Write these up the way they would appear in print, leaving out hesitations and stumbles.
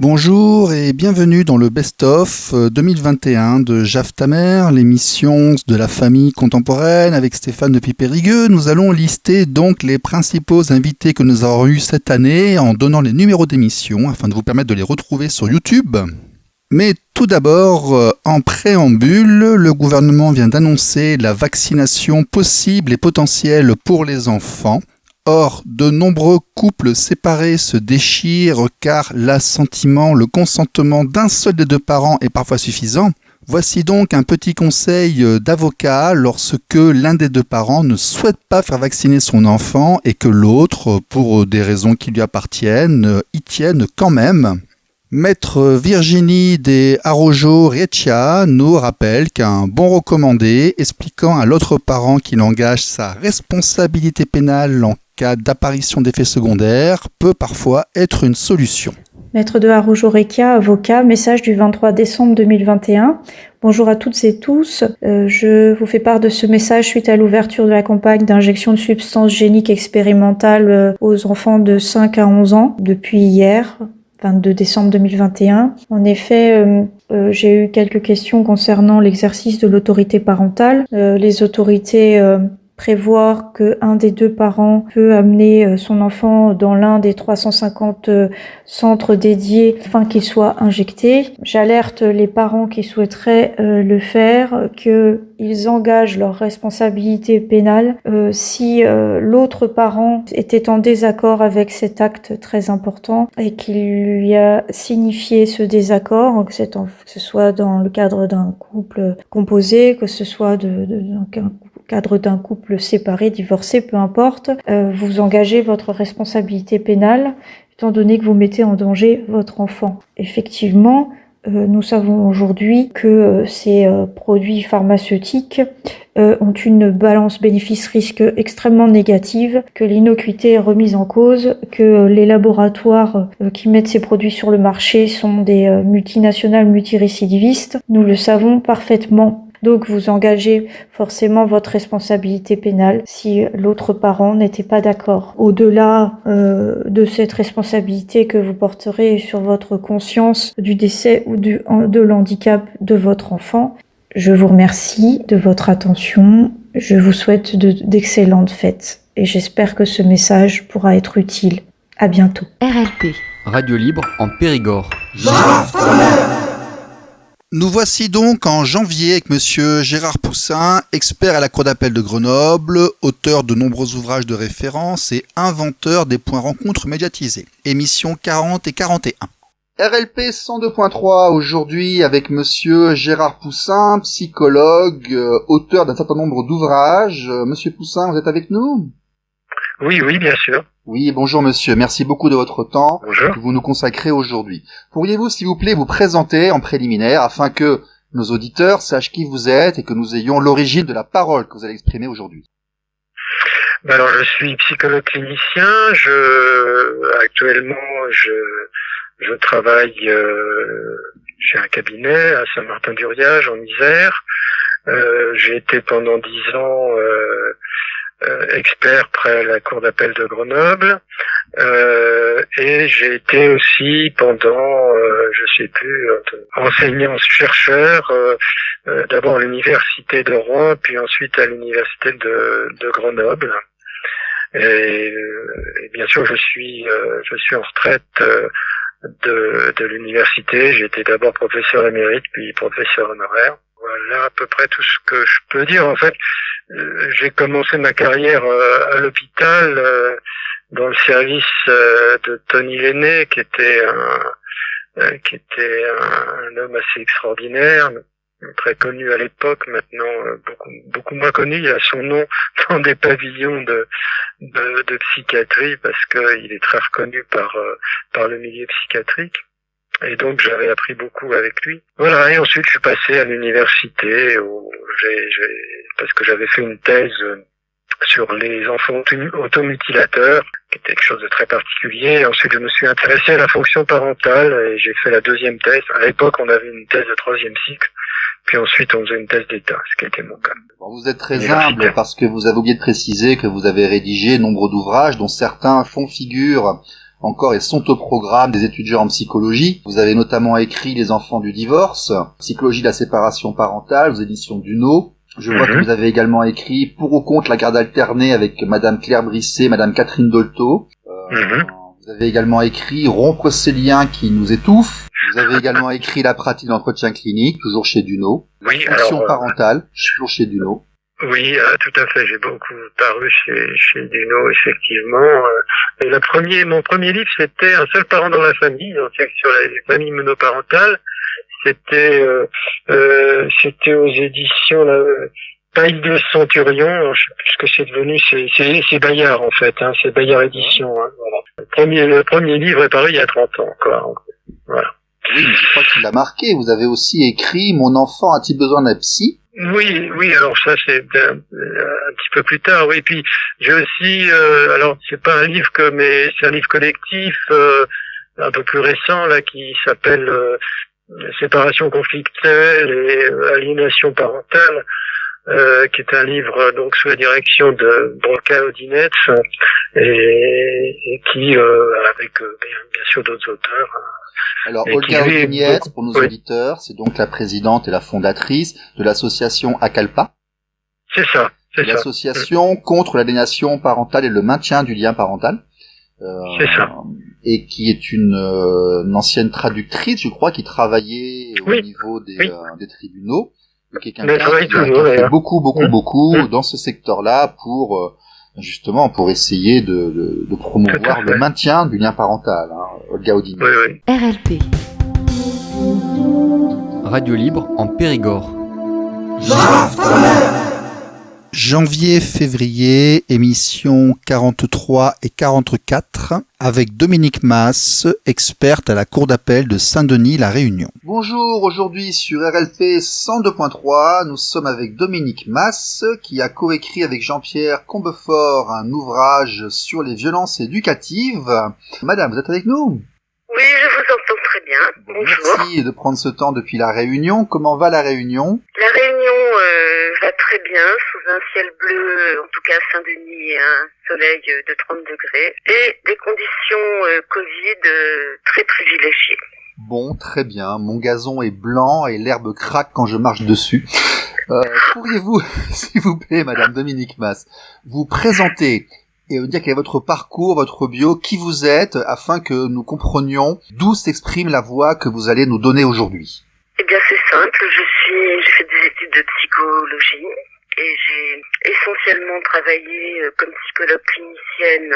Bonjour et bienvenue dans le Best-of 2021 de Jaf ta mère, l'émission de la famille contemporaine avec Stéphane depuis Périgueux. Nous allons lister donc les principaux invités que nous avons eus cette année en donnant les numéros d'émission afin de vous permettre de les retrouver sur YouTube. Mais tout d'abord, en préambule, le gouvernement vient d'annoncer la vaccination possible et potentielle pour les enfants. Or, de nombreux couples séparés se déchirent car l'assentiment, le consentement d'un seul des deux parents est parfois suffisant. Voici donc un petit conseil d'avocat lorsque l'un des deux parents ne souhaite pas faire vacciner son enfant et que l'autre, pour des raisons qui lui appartiennent, y tienne quand même. Maître Virginie de Araujo-Riecchia nous rappelle qu'un bon recommandé expliquant à l'autre parent qu'il engage sa responsabilité pénale en cas d'apparition d'effets secondaires peut parfois être une solution. Maître de Araujo-Riecchia, avocat, message du 23 décembre 2021. Bonjour à toutes et tous. Je vous fais part de ce message suite à l'ouverture de la campagne d'injection de substances géniques expérimentales aux enfants de 5 à 11 ans depuis hier. 22 décembre 2021. En effet, j'ai eu quelques questions concernant l'exercice de l'autorité parentale. Les autorités prévoient qu'un des deux parents peut amener son enfant dans l'un des 350 centres dédiés afin qu'il soit injecté. J'alerte les parents qui souhaiteraient le faire qu'ils engagent leur responsabilité pénale si l'autre parent était en désaccord avec cet acte très important et qu'il lui a signifié ce désaccord, que ce soit dans le cadre d'un couple composé, que ce soit cadre d'un couple séparé, divorcé, peu importe, vous engagez votre responsabilité pénale étant donné que vous mettez en danger votre enfant. Effectivement, nous savons aujourd'hui que ces produits pharmaceutiques ont une balance bénéfice-risque extrêmement négative, que l'innocuité est remise en cause, que les laboratoires qui mettent ces produits sur le marché sont des multinationales multirécidivistes. Nous le savons parfaitement. Donc vous engagez forcément votre responsabilité pénale si l'autre parent n'était pas d'accord. Au-delà de cette responsabilité que vous porterez sur votre conscience du décès ou de l'handicap de votre enfant, je vous remercie de votre attention. Je vous souhaite d'excellentes fêtes et j'espère que ce message pourra être utile. À bientôt. RLP. Radio libre en Périgord. Nous voici donc en janvier avec monsieur Gérard Poussin, expert à la Cour d'appel de Grenoble, auteur de nombreux ouvrages de référence et inventeur des points rencontres médiatisés. Émissions 40 et 41. RLP 102.3 aujourd'hui avec monsieur Gérard Poussin, psychologue, auteur d'un certain nombre d'ouvrages. Monsieur Poussin, vous êtes avec nous ? Oui, bien sûr. Oui, bonjour monsieur, merci beaucoup de votre temps Bonjour. que vous nous consacrez aujourd'hui. Pourriez-vous, s'il vous plaît, vous présenter en préliminaire afin que nos auditeurs sachent qui vous êtes et que nous ayons l'origine de la parole que vous allez exprimer aujourd'hui? Alors, je suis psychologue clinicien. Actuellement, je travaille chez un cabinet à Saint-Martin-d'Uriage, en Isère. J'ai été pendant 10 ans expert près la Cour d'appel de Grenoble, et j'ai été aussi pendant, enseignant-chercheur, d'abord à l'université de Rouen, puis ensuite à l'université de Grenoble. Et bien sûr, je suis en retraite de l'université. J'ai été d'abord professeur émérite, puis professeur honoraire. Voilà à peu près tout ce que je peux dire. En fait, j'ai commencé ma carrière à l'hôpital dans le service de Tony Lenné, qui était un homme assez extraordinaire, très connu à l'époque, maintenant beaucoup moins connu. Il a son nom dans des pavillons de psychiatrie parce que il est très reconnu par le milieu psychiatrique. Et donc j'avais appris beaucoup avec lui. Voilà, et ensuite je suis passé à l'université où parce que j'avais fait une thèse sur les enfants automutilateurs, qui était quelque chose de très particulier. Et ensuite je me suis intéressé à la fonction parentale et j'ai fait la deuxième thèse. À l'époque on avait une thèse de 3e cycle, puis ensuite on faisait une thèse d'État, ce qui était mon cas. Bon, vous êtes très humble parce que vous avez oublié de préciser que vous avez rédigé nombre d'ouvrages dont certains font figure encore et sont au programme des étudiants en psychologie. Vous avez notamment écrit Les enfants du divorce, Psychologie de la séparation parentale aux éditions Duno. Je vois que vous avez également écrit Pour ou contre la garde alternée avec Madame Claire Brisset, Madame Catherine Dolto. Vous avez également écrit Rompre ces liens qui nous étouffent. Vous avez également écrit La pratique d'entretien clinique, toujours chez Duno. Oui, Fonction parentale, toujours chez Duno. Oui, tout à fait. J'ai beaucoup paru chez Duno, effectivement. Et mon premier livre, c'était Un seul parent dans la famille, donc sur les familles monoparentales. C'était aux éditions Paille de Centurion. Je sais plus ce que c'est devenu. C'est Bayard en fait. C'est Bayard Édition. Voilà. Le premier livre est paru il y a 30 ans, quoi. Voilà. Oui, mais je crois qu'il l'a marqué. Vous avez aussi écrit Mon enfant a-t-il besoin d'un psy? Oui, alors ça c'est un petit peu plus tard. Oui, puis j'ai aussi, alors c'est pas un livre mais c'est un livre collectif un peu plus récent là qui s'appelle Séparation conflictuelle et aliénation parentale, qui est un livre donc sous la direction de Broca Odinets et qui avec bien sûr d'autres auteurs. Alors, Olga Odinets, pour nos auditeurs, c'est donc la présidente et la fondatrice de l'association ACALPA. C'est ça. L'association contre l'aliénation parentale et le maintien du lien parental. C'est ça. Et qui est une ancienne traductrice, je crois, qui travaillait au niveau des tribunaux. Et qui est quelqu'un qui a fait beaucoup dans ce secteur-là pour justement pour essayer de promouvoir le maintien du lien parental, Olga Odinets. Oui. RLP. Radio libre en Périgord. Janvier-février, émissions 43 et 44, avec Dominique Mas, experte à la Cour d'appel de Saint-Denis, La Réunion. Bonjour, aujourd'hui sur RLP 102.3, nous sommes avec Dominique Mas, qui a coécrit avec Jean-Pierre Combefort un ouvrage sur les violences éducatives. Madame, vous êtes avec nous ? Oui, je vous entends très bien. Bonjour. Merci de prendre ce temps depuis La Réunion. Comment va La Réunion ? La Réunion va très bien, sous un ciel bleu, en tout cas à Saint-Denis, et un soleil de 30 degrés, et des conditions Covid très privilégiées. Bon, très bien. Mon gazon est blanc et l'herbe craque quand je marche dessus. Pourriez-vous, s'il vous plaît, Madame Dominique Mas, vous présenter et dire quel est votre parcours, votre bio, qui vous êtes, afin que nous comprenions d'où s'exprime la voix que vous allez nous donner aujourd'hui. Eh bien, c'est simple. J'ai fait des études de psychologie et j'ai essentiellement travaillé comme psychologue clinicienne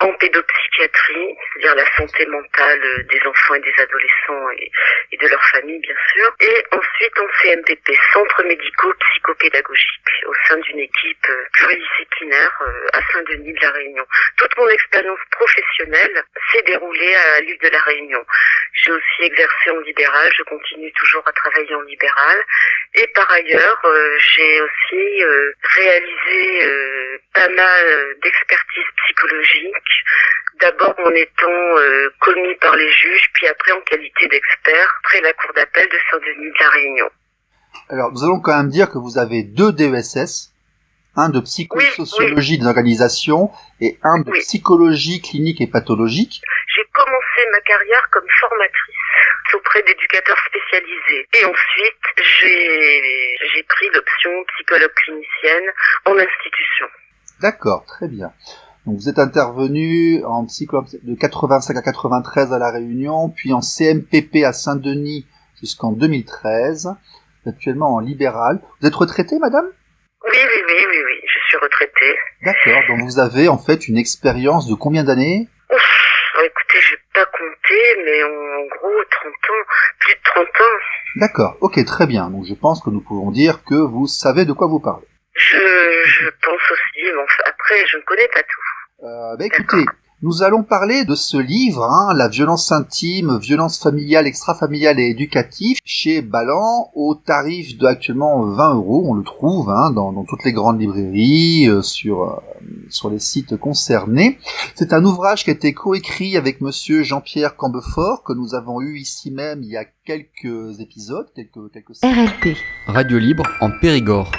en pédopsychiatrie, c'est-à-dire la santé mentale des enfants et des adolescents et de leurs familles, bien sûr. Et ensuite en CMPP, Centre médico-psychopédagogique, au sein d'une équipe pluridisciplinaire à Saint-Denis de La Réunion. Toute mon expérience professionnelle s'est déroulée à l'île de La Réunion. J'ai aussi exercé en libéral, je continue toujours à travailler en libéral. Et par ailleurs, j'ai aussi réalisé pas mal d'expertises psychologiques, d'abord en étant commis par les juges, puis après en qualité d'expert près la cour d'appel de Saint-Denis de La Réunion. Alors, nous allons quand même dire que vous avez 2 DESS, un de psychosociologie des organisations et un de psychologie clinique et pathologique. J'ai commencé ma carrière comme formatrice auprès d'éducateurs spécialisés. Et ensuite, j'ai pris l'option psychologue clinicienne en institution. D'accord, très bien. Donc vous êtes intervenu en psychologue de 85 à 93 à La Réunion, puis en CMPP à Saint-Denis jusqu'en 2013, actuellement en libéral. Vous êtes retraitée, madame ? Oui, je suis retraitée. D'accord, donc vous avez en fait une expérience de combien d'années ? Écoutez, j'ai pas compté, mais en gros 30 ans, plus de 30 ans. D'accord, ok, très bien. Donc je pense que nous pouvons dire que vous savez de quoi vous parlez. Je pense aussi, mais enfin, après, je ne connais pas tout. Écoutez, nous allons parler de ce livre, La violence intime, violence familiale, extrafamiliale et éducative, chez Ballant, au tarif de actuellement 20 €. On le trouve dans toutes les grandes librairies, sur les sites concernés. C'est un ouvrage qui a été coécrit avec monsieur Jean-Pierre Cambefort, que nous avons eu ici même il y a quelques épisodes, quelques RLP, Radio Libre en Périgord.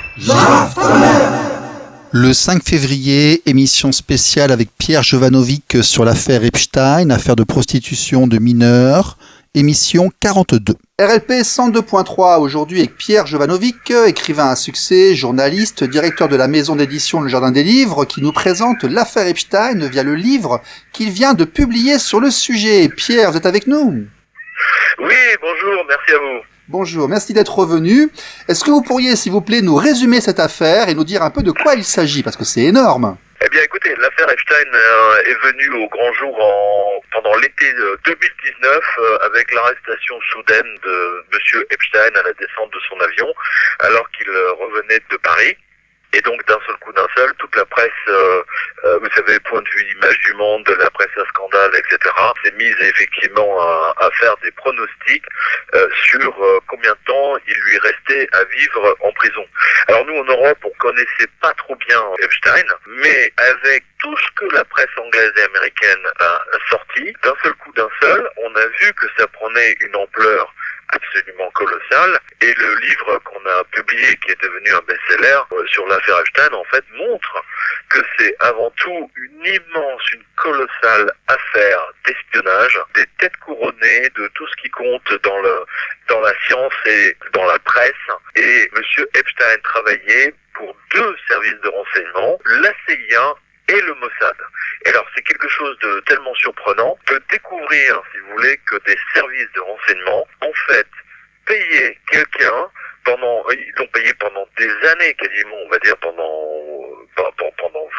Le 5 février, émission spéciale avec Pierre Jovanovic sur l'affaire Epstein, affaire de prostitution de mineurs, émission 42. RLP 102.3 aujourd'hui avec Pierre Jovanovic, écrivain à succès, journaliste, directeur de la maison d'édition Le Jardin des Livres, qui nous présente l'affaire Epstein via le livre qu'il vient de publier sur le sujet. Pierre, vous êtes avec nous ? Oui, bonjour, merci à vous. Bonjour, merci d'être revenu. Est-ce que vous pourriez, s'il vous plaît, nous résumer cette affaire et nous dire un peu de quoi il s'agit, parce que c'est énorme. Eh bien, écoutez, l'affaire Epstein est venue au grand jour pendant l'été 2019 avec l'arrestation soudaine de monsieur Epstein à la descente de son avion alors qu'il revenait de Paris. Et donc, d'un seul, toute la presse, vous savez, point de vue image du monde, de la presse à scandale, etc., s'est mise effectivement à faire des pronostics sur combien de temps il lui restait à vivre en prison. Alors nous, en Europe, on connaissait pas trop bien Epstein, mais avec tout ce que la presse anglaise et américaine a sorti, d'un seul, on a vu que ça prenait une ampleur absolument colossal, et le livre qu'on a publié, qui est devenu un best-seller sur l'affaire Epstein, en fait montre que c'est avant tout une colossale affaire d'espionnage, des têtes couronnées de tout ce qui compte dans la science et dans la presse. Et monsieur Epstein travaillait pour 2 services de renseignement, la CIA et le Mossad. Et alors, c'est quelque chose de tellement surprenant de découvrir, si vous voulez, que des services de renseignement, en fait, payaient quelqu'un ils l'ont payé pendant des années, quasiment, on va dire pendant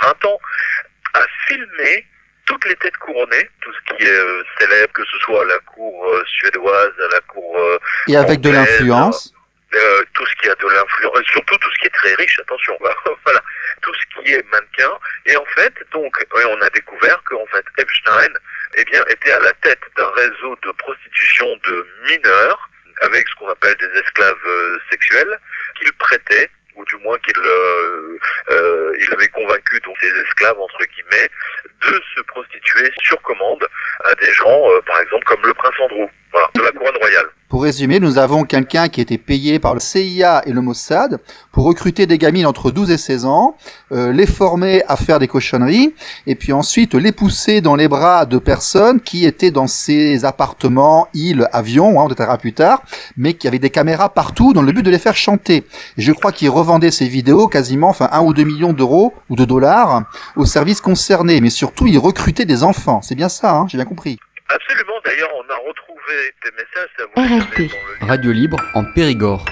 20 ans, à filmer toutes les têtes couronnées, tout ce qui est célèbre, que ce soit à la cour suédoise, à la cour et avec anglaise, de l'influence. Tout ce qui a de l'influence, surtout tout ce qui est très riche, attention, voilà, tout ce qui est mannequin. Et en fait, donc, on a découvert qu'en fait, Epstein, était à la tête d'un réseau de prostitution de mineurs, avec ce qu'on appelle des esclaves sexuels, qu'il prêtait, ou du moins qu'il avait convaincu donc ces esclaves, entre guillemets, de se prostituer sur commande à des gens, par exemple, comme le prince Andrew, de la couronne royale. Pour résumer, nous avons quelqu'un qui était payé par le CIA et le Mossad pour recruter des gamines entre 12 et 16 ans, les former à faire des cochonneries, et puis ensuite les pousser dans les bras de personnes qui étaient dans ces appartements, îles, avions, on détaillera plus tard, mais qui avaient des caméras partout dans le but de les faire chanter. Et je crois qu'ils revendaient ces vidéos quasiment, 1 ou 2 millions d'euros ou de dollars aux services concernés, mais surtout ils recrutaient des enfants. C'est bien ça, j'ai bien compris. Absolument, d'ailleurs on a retrouvé des messages, ça vous RLP, Radio Libre en Périgord.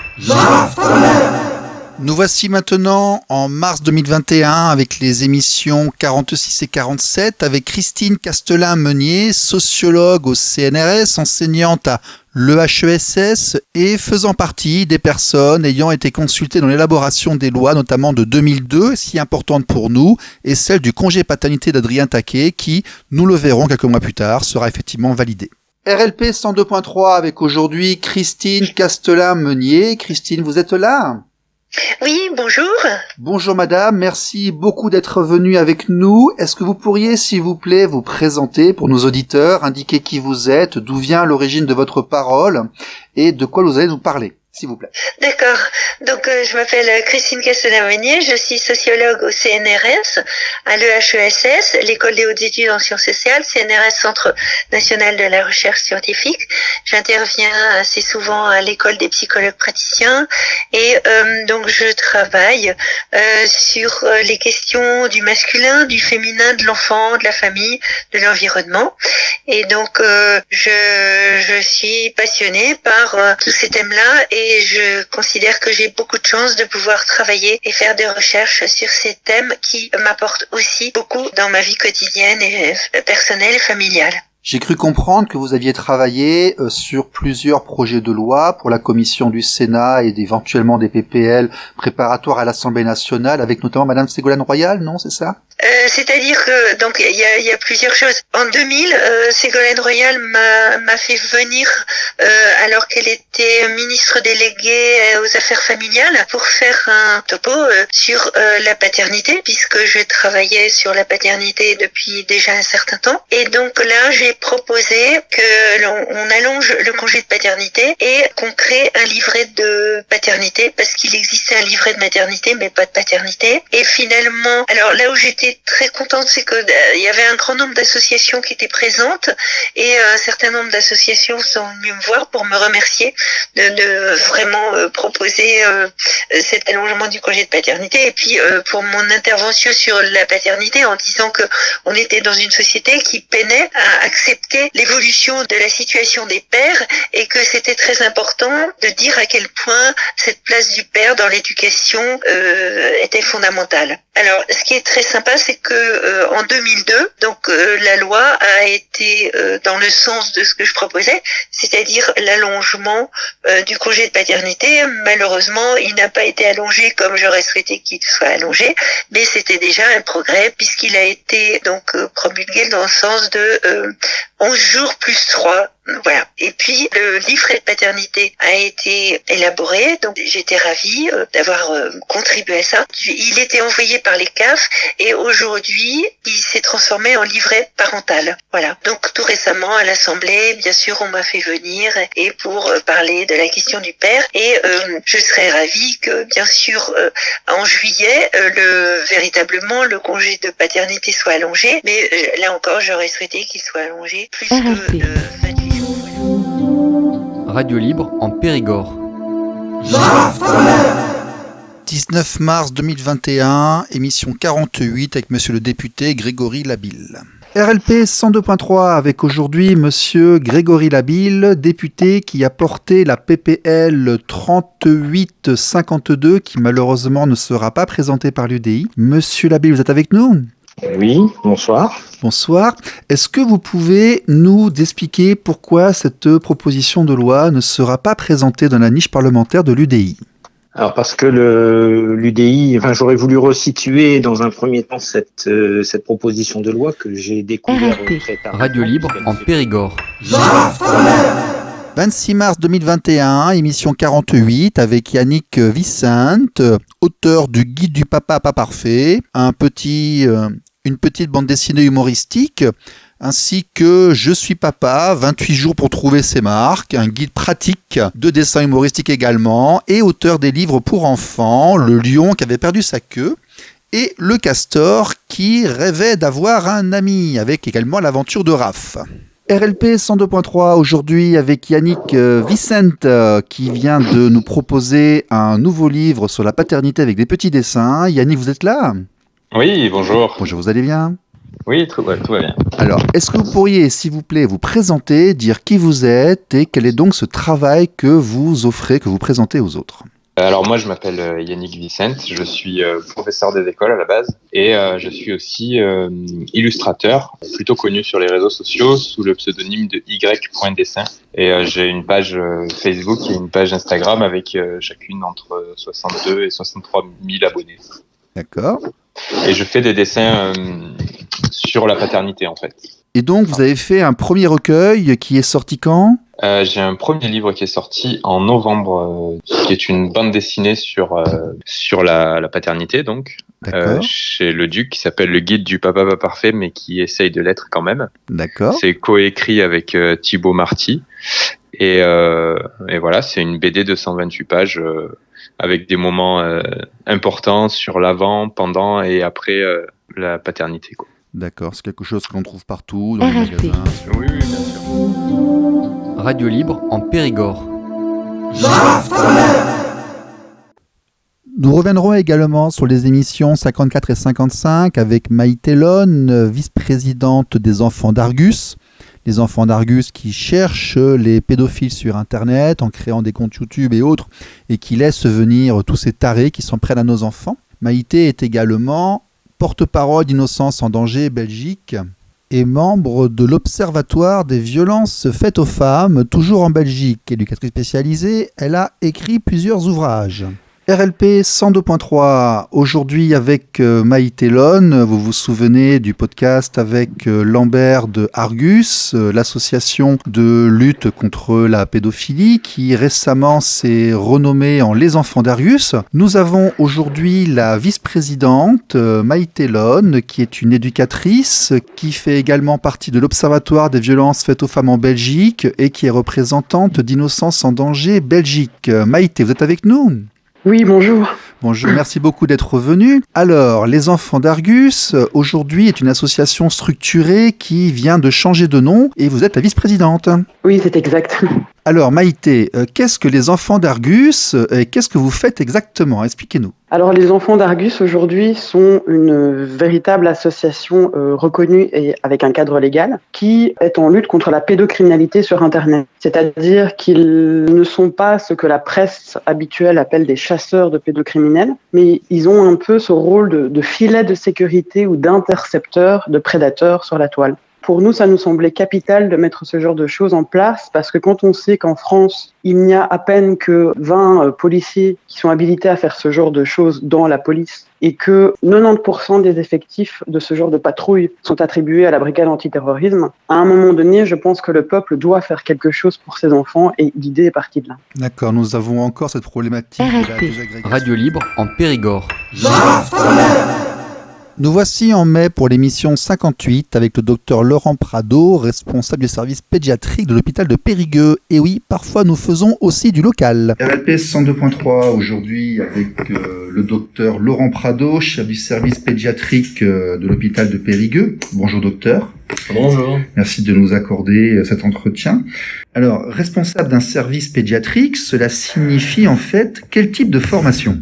Nous voici maintenant en mars 2021 avec les émissions 46 et 47 avec Christine Castelin-Meunier, sociologue au CNRS, enseignante à l'EHESS et faisant partie des personnes ayant été consultées dans l'élaboration des lois, notamment de 2002, si importante pour nous, et celle du congé paternité d'Adrien Taquet qui, nous le verrons quelques mois plus tard, sera effectivement validée. RLP 102.3 avec aujourd'hui Christine Castelin-Meunier. Christine, vous êtes là ? Oui, bonjour. Bonjour madame, merci beaucoup d'être venue avec nous. Est-ce que vous pourriez, s'il vous plaît, vous présenter pour nos auditeurs, indiquer qui vous êtes, d'où vient l'origine de votre parole et de quoi vous allez nous parler ? S'il vous plaît. D'accord. Donc, je m'appelle Christine Castelin-Meunier, je suis sociologue au CNRS, à l'EHESS, l'École des hautes études en sciences sociales, CNRS, Centre national de la recherche scientifique. J'interviens assez souvent à l'École des psychologues praticiens et donc je travaille sur les questions du masculin, du féminin, de l'enfant, de la famille, de l'environnement. Et donc, je suis passionnée par tous ces thèmes-là et je considère que j'ai beaucoup de chance de pouvoir travailler et faire des recherches sur ces thèmes qui m'apportent aussi beaucoup dans ma vie quotidienne et personnelle et familiale. J'ai cru comprendre que vous aviez travaillé sur plusieurs projets de loi pour la commission du Sénat et éventuellement des PPL préparatoires à l'Assemblée nationale, avec notamment Madame Ségolène Royal, non, c'est ça ? C'est-à-dire que donc il y a plusieurs choses. En 2000, Ségolène Royal m'a fait venir alors qu'elle était ministre déléguée aux affaires familiales pour faire un topo sur la paternité, puisque je travaillais sur la paternité depuis déjà un certain temps. Et donc là, j'ai proposé que on allonge le congé de paternité et qu'on crée un livret de paternité, parce qu'il existait un livret de maternité mais pas de paternité. Et finalement, alors là où j'étais très contente, c'est que il y avait un grand nombre d'associations qui étaient présentes et un certain nombre d'associations sont venues me voir pour me remercier de vraiment proposer cet allongement du congé de paternité, et puis pour mon intervention sur la paternité en disant que on était dans une société qui peinait à accepter l'évolution de la situation des pères et que c'était très important de dire à quel point cette place du père dans l'éducation était fondamentale. Alors, ce qui est très sympa, c'est que en 2002, donc la loi a été dans le sens de ce que je proposais, c'est-à-dire l'allongement du congé de paternité. Malheureusement, il n'a pas été allongé comme j'aurais souhaité qu'il soit allongé, mais c'était déjà un progrès puisqu'il a été donc promulgué dans le sens de 11 jours plus 3. Voilà. Et puis le livret de paternité a été élaboré, donc j'étais ravie d'avoir contribué à ça. Il était envoyé par les CAF et aujourd'hui il s'est transformé en livret parental. Voilà. Donc tout récemment à l'Assemblée, bien sûr, on m'a fait venir et pour parler de la question du père, et je serais ravie que bien sûr en juillet véritablement le congé de paternité soit allongé, mais là encore j'aurais souhaité qu'il soit allongé plus que de 28 jours. Radio Libre en Périgord. 19 mars 2021, émission 48 avec monsieur le député Grégory Labille. RLP 102.3 avec aujourd'hui monsieur Grégory Labille, député qui a porté la PPL 3852 qui malheureusement ne sera pas présentée par l'UDI. Monsieur Labille, vous êtes avec nous ? Oui, bonsoir. Bonsoir. Est-ce que vous pouvez nous expliquer pourquoi cette proposition de loi ne sera pas présentée dans la niche parlementaire de l'UDI ? Alors parce que l'UDI, j'aurais voulu resituer dans un premier temps cette proposition de loi que j'ai découvert très tard. Radio Libre en Périgord. 26 mars 2021, émission 48 avec Yannick Vicente, auteur du Guide du papa pas parfait, une petite bande dessinée humoristique, ainsi que Je suis papa, 28 jours pour trouver ses marques, un guide pratique de dessin humoristique également, et auteur des livres pour enfants, Le lion qui avait perdu sa queue, et Le castor qui rêvait d'avoir un ami, avec également l'aventure de Raph. RLP 102.3 aujourd'hui avec Yannick Vicente qui vient de nous proposer un nouveau livre sur la paternité avec des petits dessins. Yannick, vous êtes là ? Oui, bonjour. Bonjour, vous allez bien ? Oui, tout va bien. Alors, est-ce que vous pourriez, s'il vous plaît, vous présenter, dire qui vous êtes et quel est donc ce travail que vous offrez, que vous présentez aux autres ? Alors moi, je m'appelle Yannick Vicente, je suis professeur des écoles à la base et je suis aussi illustrateur, plutôt connu sur les réseaux sociaux sous le pseudonyme de y.dessin. Et j'ai une page Facebook et une page Instagram avec chacune entre 62 et 63 000 abonnés. D'accord. Et je fais des dessins sur la paternité en fait. Et donc, vous avez fait un premier recueil qui est sorti quand ? J'ai un premier livre qui est sorti en novembre, qui est une bande dessinée sur la paternité, donc, chez Le Duc, qui s'appelle Le Guide du papa pas parfait, mais qui essaye de l'être quand même. D'accord. C'est coécrit avec Thibaut Marty. Et voilà, c'est une BD de 128 pages avec des moments importants sur l'avant, pendant et après la paternité, quoi. D'accord, c'est quelque chose que l'on trouve partout, dans les magasins. Oui, bien sûr. Radio Libre en Périgord. Nous reviendrons également sur les émissions 54 et 55 avec Maïté Lone, vice-présidente des Enfants d'Argus. Les Enfants d'Argus qui cherchent les pédophiles sur Internet en créant des comptes YouTube et autres et qui laissent venir tous ces tarés qui s'en prennent à nos enfants. Maïté est également porte-parole d'Innocence en danger Belgique. est membre de l'Observatoire des violences faites aux femmes, toujours en Belgique. Éducatrice spécialisée, elle a écrit plusieurs ouvrages. RLP 102.3, aujourd'hui avec Maïté Lone. Vous vous souvenez du podcast avec Lambert de Argus, l'association de lutte contre la pédophilie qui récemment s'est renommée en Les Enfants d'Argus. Nous avons aujourd'hui la vice-présidente Maïté Lone qui est une éducatrice qui fait également partie de l'Observatoire des violences faites aux femmes en Belgique et qui est représentante d'Innocence en danger Belgique. Maïté, vous êtes avec nous ? Oui, bonjour. Bonjour, merci beaucoup d'être venu. Alors, Les Enfants d'Argus, aujourd'hui, est une association structurée qui vient de changer de nom et vous êtes la vice-présidente. Oui, c'est exact. Alors, Maïté, qu'est-ce que Les Enfants d'Argus et qu'est-ce que vous faites exactement ? Expliquez-nous. Alors, les Enfants d'Argus, aujourd'hui, sont une véritable association reconnue et avec un cadre légal qui est en lutte contre la pédocriminalité sur Internet. C'est-à-dire qu'ils ne sont pas ce que la presse habituelle appelle des chasseurs de pédocriminels, mais ils ont un peu ce rôle de filet de sécurité ou d'intercepteur de prédateurs sur la toile. Pour nous, ça nous semblait capital de mettre ce genre de choses en place parce que quand on sait qu'en France, il n'y a à peine que 20 policiers qui sont habilités à faire ce genre de choses dans la police et que 90% des effectifs de ce genre de patrouille sont attribués à la brigade antiterrorisme, à un moment donné, je pense que le peuple doit faire quelque chose pour ses enfants et l'idée est partie de là. D'accord, nous avons encore cette problématique de la désagrégation. Radio Libre en Périgord. Nous voici en mai pour l'émission 58 avec le docteur Laurent Prado, responsable du service pédiatrique de l'hôpital de Périgueux. Et oui, parfois nous faisons aussi du local. RLP 102.3 aujourd'hui avec le docteur Laurent Prado, chef du service pédiatrique de l'hôpital de Périgueux. Bonjour docteur. Bonjour. Merci de nous accorder cet entretien. Alors, responsable d'un service pédiatrique, cela signifie en fait quel type de formation ?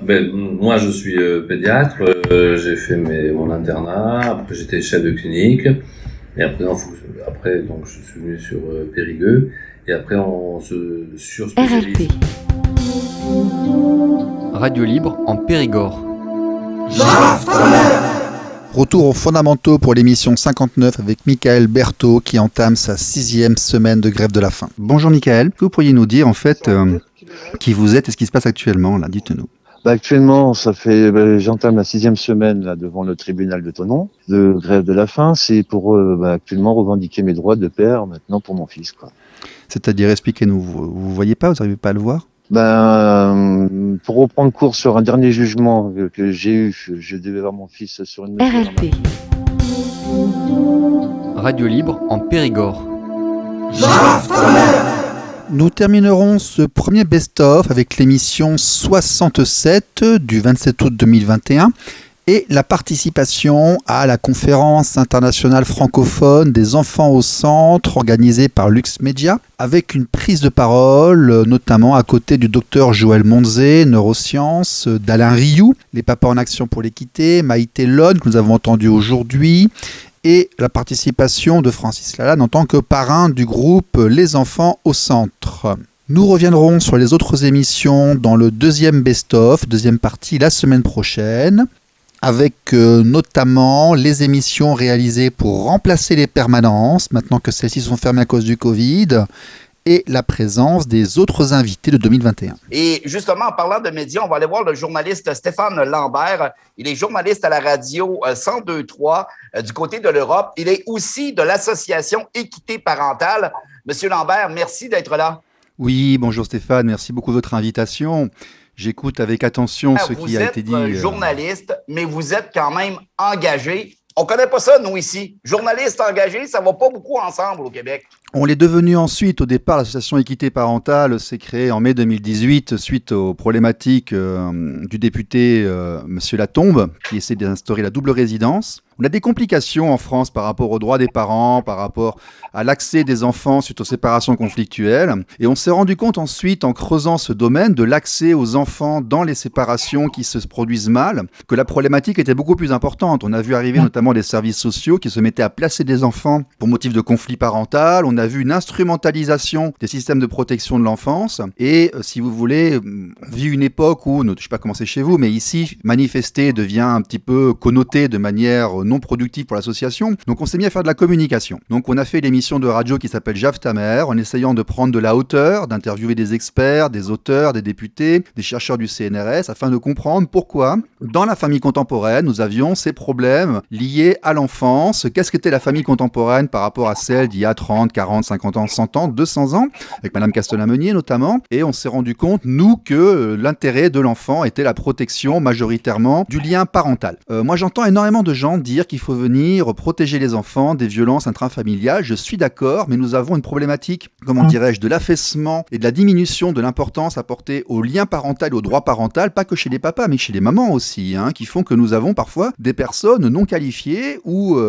Moi, je suis pédiatre. J'ai fait mon internat. Après, j'étais chef de clinique. Et après, donc, je suis venu sur Périgueux. Et après, on se surspécialise. Radio Libre en Périgord. Retour aux fondamentaux pour l'émission 59 avec Michael Berthaud qui entame sa 6e semaine de grève de la faim. Bonjour Michael, que vous pourriez nous dire en fait qui vous êtes et ce qui se passe actuellement là, dites-nous. Actuellement, j'entame la 6e semaine là, devant le tribunal de Thonon de grève de la faim. C'est pour actuellement revendiquer mes droits de père maintenant pour mon fils, quoi. C'est-à-dire, expliquez-nous, vous voyez pas, vous n'arrivez pas à le voir ? Pour reprendre cours sur un dernier jugement que j'ai eu, je devais voir mon fils sur une RLP. Radio Libre en Périgord. Nous terminerons ce premier best-of avec l'émission 67 du 27 août 2021 et la participation à la conférence internationale francophone des enfants au centre organisée par Lux Media avec une prise de parole notamment à côté du docteur Joël Monzé, neurosciences, d'Alain Rioux, les papas en action pour l'équité, Maïté Lone que nous avons entendu aujourd'hui et la participation de Francis Lalanne en tant que parrain du groupe Les Enfants au Centre. Nous reviendrons sur les autres émissions dans le deuxième best-of, deuxième partie la semaine prochaine, avec notamment les émissions réalisées pour remplacer les permanences, maintenant que celles-ci sont fermées à cause du Covid, et la présence des autres invités de 2021. Et justement, en parlant de médias, on va aller voir le journaliste Stéphane Lambert. Il est journaliste à la radio 102.3 du côté de l'Europe. Il est aussi de l'association Équité parentale. Monsieur Lambert, merci d'être là. Oui, bonjour Stéphane, merci beaucoup de votre invitation. J'écoute avec attention ce qui a été dit. Vous êtes journaliste, mais vous êtes quand même engagé. On ne connaît pas ça, nous, ici. Journalistes engagés, ça ne va pas beaucoup ensemble au Québec. On l'est devenu ensuite. Au départ, l'association Équité parentale s'est créée en mai 2018 suite aux problématiques du député M. Latombe qui essaie d'instaurer la double résidence. On a des complications en France par rapport aux droits des parents, par rapport à l'accès des enfants suite aux séparations conflictuelles. Et on s'est rendu compte ensuite, en creusant ce domaine de l'accès aux enfants dans les séparations qui se produisent mal, que la problématique était beaucoup plus importante. On a vu arriver notamment des services sociaux qui se mettaient à placer des enfants pour motif de conflit parental. On a a vu une instrumentalisation des systèmes de protection de l'enfance. Et si vous voulez, on vit une époque où, je ne sais pas comment c'est chez vous, mais ici, manifester devient un petit peu connoté de manière non productive pour l'association. Donc on s'est mis à faire de la communication. Donc on a fait l'émission de radio qui s'appelle Jaf ta mère, en essayant de prendre de la hauteur, d'interviewer des experts, des auteurs, des députés, des chercheurs du CNRS, afin de comprendre pourquoi, dans la famille contemporaine, nous avions ces problèmes liés à l'enfance. Qu'est-ce qu'était la famille contemporaine par rapport à celle d'il y a 30, 40, 50 ans, 100 ans, 200 ans, avec Madame Castelin-Meunier notamment. Et on s'est rendu compte, nous, que l'intérêt de l'enfant était la protection majoritairement du lien parental. Moi, j'entends énormément de gens dire qu'il faut venir protéger les enfants des violences intrafamiliales. Je suis d'accord, mais nous avons une problématique, comment dirais-je, de l'affaissement et de la diminution de l'importance apportée au lien parental et au droit parental, pas que chez les papas, mais chez les mamans aussi, qui font que nous avons parfois des personnes non qualifiées ou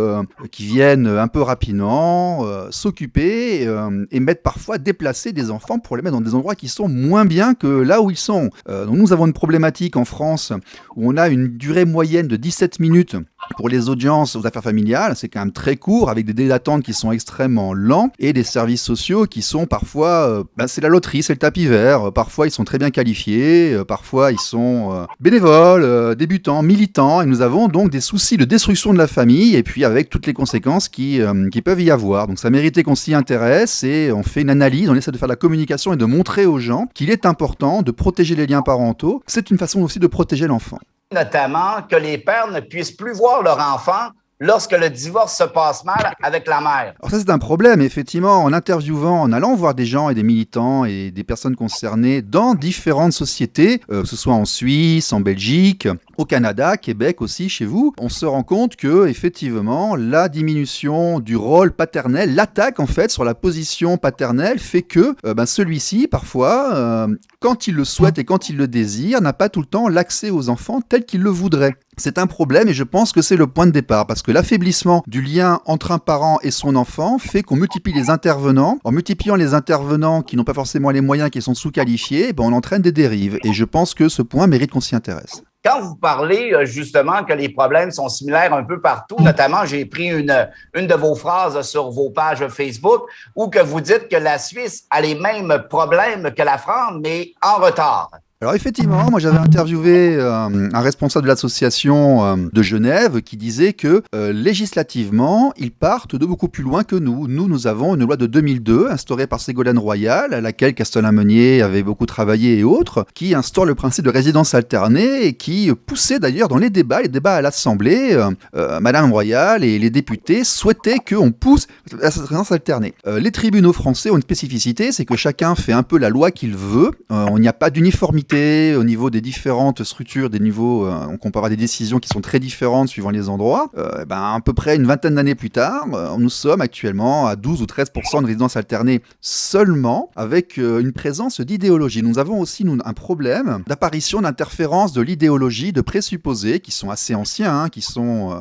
qui viennent un peu rapidement s'occuper et mettre parfois déplacer des enfants pour les mettre dans des endroits qui sont moins bien que là où ils sont. Donc nous avons une problématique en France où on a une durée moyenne de 17 minutes pour les audiences aux affaires familiales. C'est quand même très court, avec des délais d'attente qui sont extrêmement lents et des services sociaux qui sont parfois, c'est la loterie, c'est le tapis vert. Parfois ils sont très bien qualifiés, parfois ils sont bénévoles, débutants, militants, et nous avons donc des soucis de destruction de la famille et puis avec toutes les conséquences qui peuvent y avoir. Donc ça méritait qu'on s'y intéresse et on fait une analyse, on essaie de faire de la communication et de montrer aux gens qu'il est important de protéger les liens parentaux. C'est une façon aussi de protéger l'enfant. Notamment que les pères ne puissent plus voir leur enfant lorsque le divorce se passe mal avec la mère. Alors ça, c'est un problème, effectivement, en interviewant, en allant voir des gens et des militants et des personnes concernées dans différentes sociétés, que ce soit en Suisse, en Belgique, au Canada, Québec aussi, chez vous, on se rend compte que, effectivement, la diminution du rôle paternel, l'attaque, en fait, sur la position paternelle fait que celui-ci, parfois, quand il le souhaite et quand il le désire, n'a pas tout le temps l'accès aux enfants tel qu'il le voudrait. C'est un problème et je pense que c'est le point de départ parce que l'affaiblissement du lien entre un parent et son enfant fait qu'on multiplie les intervenants. En multipliant les intervenants qui n'ont pas forcément les moyens, qui sont sous-qualifiés, on entraîne des dérives et je pense que ce point mérite qu'on s'y intéresse. Quand vous parlez justement que les problèmes sont similaires un peu partout, notamment j'ai pris une de vos phrases sur vos pages Facebook où que vous dites que la Suisse a les mêmes problèmes que la France, mais en retard. Alors effectivement, moi j'avais interviewé un responsable de l'association de Genève qui disait que législativement, ils partent de beaucoup plus loin que nous. Nous avons une loi de 2002 instaurée par Ségolène Royal, à laquelle Castelin-Meunier avait beaucoup travaillé et autres, qui instaure le principe de résidence alternée et qui poussait d'ailleurs dans les débats à l'Assemblée. Madame Royal et les députés souhaitaient qu'on pousse à cette résidence alternée. Les tribunaux français ont une spécificité, c'est que chacun fait un peu la loi qu'il veut. On n'y a pas d'uniformité au niveau des différentes structures, des niveaux, on peut avoir des décisions qui sont très différentes suivant les endroits. À peu près une vingtaine d'années plus tard, nous sommes actuellement à 12 ou 13% de résidence alternée seulement, avec une présence d'idéologie. Nous avons aussi un problème d'apparition, d'interférence de l'idéologie, de présupposés qui sont assez anciens, qui sont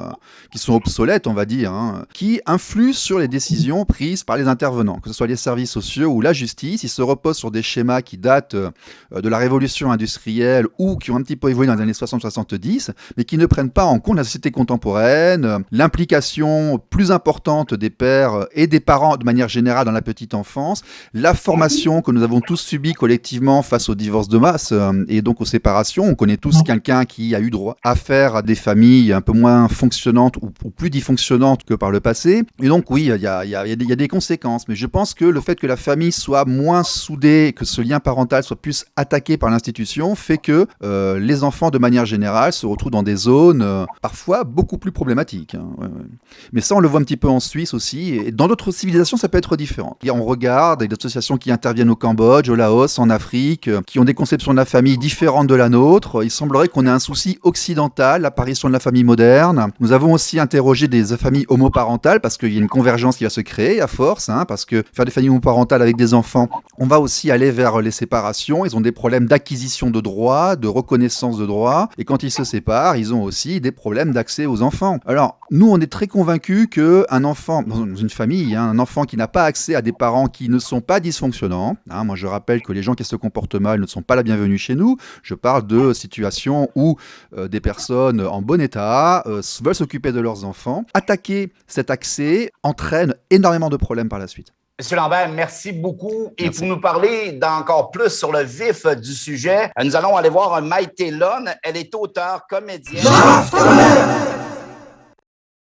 obsolètes, on va dire, qui influent sur les décisions prises par les intervenants, que ce soit les services sociaux ou la justice. Ils se reposent sur des schémas qui datent de la révolution industrielle ou qui ont un petit peu évolué dans les années 60-70, mais qui ne prennent pas en compte la société contemporaine, l'implication plus importante des pères et des parents de manière générale dans la petite enfance, la formation que nous avons tous subie collectivement face au divorce de masse et donc aux séparations. On connaît tous quelqu'un qui a eu droit à faire à des familles un peu moins fonctionnantes ou plus dysfonctionnantes que par le passé. Et donc oui, il y a des conséquences, mais je pense que le fait que la famille soit moins soudée, que ce lien parental soit plus attaqué par l'institution fait que les enfants, de manière générale, se retrouvent dans des zones parfois beaucoup plus problématiques. Mais ça, on le voit un petit peu en Suisse aussi. Et dans d'autres civilisations, ça peut être différent. Et on regarde des associations qui interviennent au Cambodge, au Laos, en Afrique, qui ont des conceptions de la famille différentes de la nôtre. Il semblerait qu'on ait un souci occidental, l'apparition de la famille moderne. Nous avons aussi interrogé des familles homoparentales parce qu'il y a une convergence qui va se créer à force, parce que faire des familles homoparentales avec des enfants, on va aussi aller vers les séparations. Ils ont des problèmes d'acquisition de droits, de reconnaissance de droits, et quand ils se séparent, ils ont aussi des problèmes d'accès aux enfants. Alors, nous, on est très convaincus qu'un enfant, dans une famille, un enfant qui n'a pas accès à des parents qui ne sont pas dysfonctionnants, moi je rappelle que les gens qui se comportent mal ne sont pas la bienvenue chez nous, je parle de situations où des personnes en bon état veulent s'occuper de leurs enfants. Attaquer cet accès entraîne énormément de problèmes par la suite. Monsieur Lambert, merci beaucoup. Et pour nous parler d'encore plus sur le vif du sujet, nous allons aller voir Maïté Lonne. Elle est auteure, comédienne.